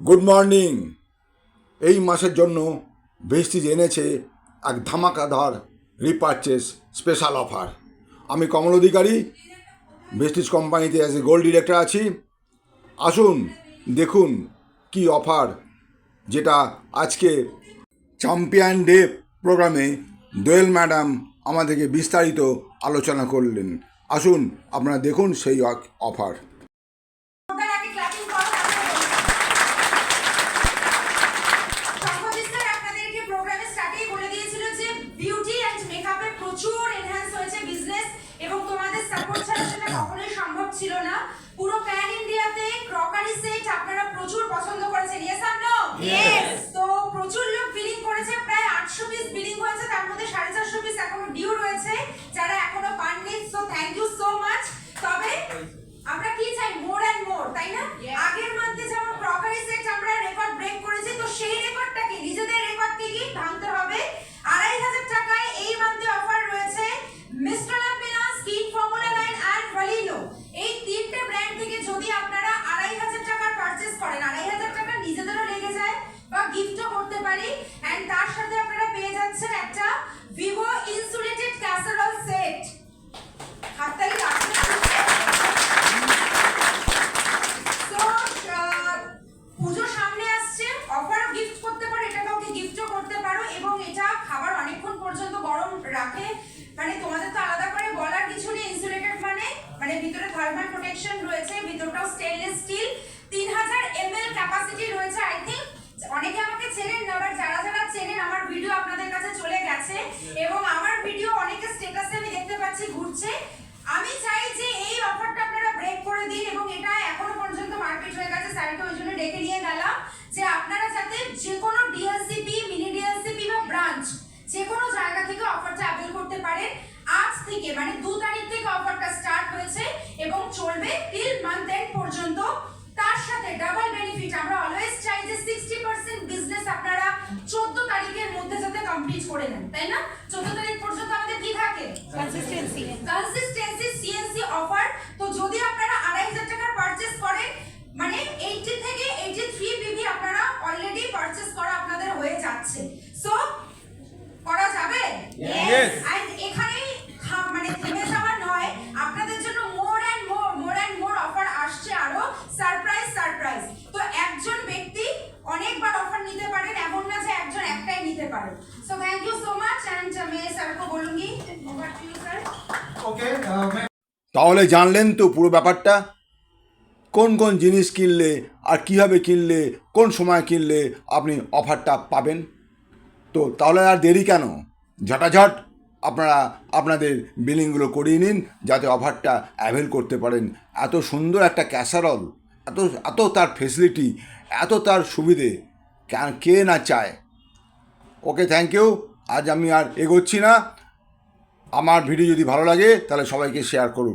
Good morning. এই মাসের জন্য ভেস্টিজ এনেছে এক ধামাকাধার রিপারচেস স্পেশাল অফার। আমি কমল অধিকারী, ভেস্টিজ কোম্পানিতে অ্যাজ এ গোল্ড ডিরেক্টর আছি। আসুন দেখুন কি অফার, যেটা আজকে চ্যাম্পিয়ন ডে প্রোগ্রামে দোয়েল ম্যাডাম আমাদেরকে বিস্তারিত আলোচনা করলেন। আসুন আপনারা দেখুন সেই অফার। ছিল না। পুরো প্যান ইন্ডিয়াতে ক্রকারি সেট আপনারা প্রচুর পছন্দ করেছেন। ইয়েস আর নো? ইয়েস। তো প্রচুর লোক বিলিং করেছে, প্রায় 800 পিস বিলিং হয়েছে, তার মধ্যে 450 পিস এখনো ডিউ রয়েছে যারা এখনো পাননি। So thank you so much. তবে আমরা কি চাই? মোর এন্ড মোর, তাই না? আগের মান্থে যেমন ক্রকারি সেট আমরা রেকর্ড ব্রেক করেছি, তো সেই রেকর্ডটাকে, নিজেদের রেকর্ডকে কি ভাঙতে হবে। 2500 টাকায় এই মান্থে অফার রয়েছে মিস্টার ল্যাম্পিনা, স্কিন ফর্মুলা 9 এন্ড ভ্যালিনো। এই তিনটে ব্র্যান্ড থেকে যদি আপনারা 2500 টাকার পারচেজ করেন, 2500 টাকা নিজেদেরও লেগে যায় বা গিফটও করতে পারি। এন্ড তার সাথে আপনারা পেয়ে যাচ্ছেন একটা ভিভো ইনসুলেটেড ক্যাসারোল সেট। হাততালি রাখুন। পুজো সামনে আসছে, অফারও গিফট করতে পারো, এটা কাউকে গিফটও করতে পারো, এবং এটা খাবার অনেকক্ষণ পর্যন্ত গরম রাখে। মানে তোমাদের তো আলাদা করে বলার কিছু নেই। ইনসুলেটেড মানে ভিতরে থার্মাল প্রোটেকশন রয়েছে, ভিতরটাও স্টেনলেস স্টিল, 3000 ml ক্যাপাসিটি রয়েছে। আই থিংক অনেকে আমাকে চেনেন না, বাট যারা যারা চেনেন আমার ভিডিও আপনাদের কাছে চলে গেছে, এবং আমার ভিডিও অনেকের স্ট্যাটাসে আমি দেখতে পাচ্ছি ঘুরছে। আমি চাই যে এই অফারটা আপনারা ব্রেক করে দিন, এবং এটা এখনো পর্যন্ত মার্কেট হয়ে গেছে, স্যারকে ওই জন্য ডেকে নিয়ে গেলাম যে আপনারা যাতে যে কোনো ডিএলসিপি, মিনি ডিএলসিপি বা ব্রাঞ্চ যে কোনো জায়গা থেকে অফারটা অ্যাভেল করতে পারেন। আজ থেকে মানে 2 তারিখ থেকে অফারটা স্টার্ট হয়েছে এবং চলবে টিল মান্থ এন্ড পর্যন্ত। তার সাথে ডাবল বেনিফিট, আমরা অলওয়েজ চাই যে 60% বিজনেস আপনারা 14 তারিখের মধ্যে যাতে কমপ্লিট করে নেন, তাই না? 14 তারিখ পর্যন্ত আমাদের কি থাকে? Consistency CNC offer. তো যদি আপনারা 2500 টাকার পারচেজ করেন, মানে 80 থেকে 83 বিবি আপনারা অলরেডি পারচেজ করা আপনাদের হয়ে যাচ্ছে। সো করা যাবে? Yes. এন্ড এখানেই মানে থেমে যাওয়া নয়, আপনাদের জন্য মোর এন্ড মোর অফার আসছে, আরো সারপ্রাইজ। তো একজন ব্যক্তি অনেকবার অফার নিতে পারেন, এমন না যে একজন একটাই নিতে পারেন। So thank you so much and मैं सर को बोलूंगी over to you sir. Okay তাহলে জানলেন তো পুরো ব্যাপারটা, কোন কোন জিনিস কিনলে আর কীভাবে কিনলে, কোন সময় কিনলে আপনি অফারটা পাবেন। তো তাহলে আর দেরি কেন, ঝটাঝট আপনারা আপনাদের বিলিংগুলো করিয়ে নিন, যাতে অফারটা অ্যাভেল করতে পারেন। এত সুন্দর একটা ক্যাসারল, এত তার ফেসিলিটি, এত তার সুবিধে, কে না চায়। ওকে, থ্যাংক ইউ। আজ আমি আর এগোচ্ছি না। আমার ভিডিও যদি ভালো লাগে তাহলে সবাইকে শেয়ার করুন।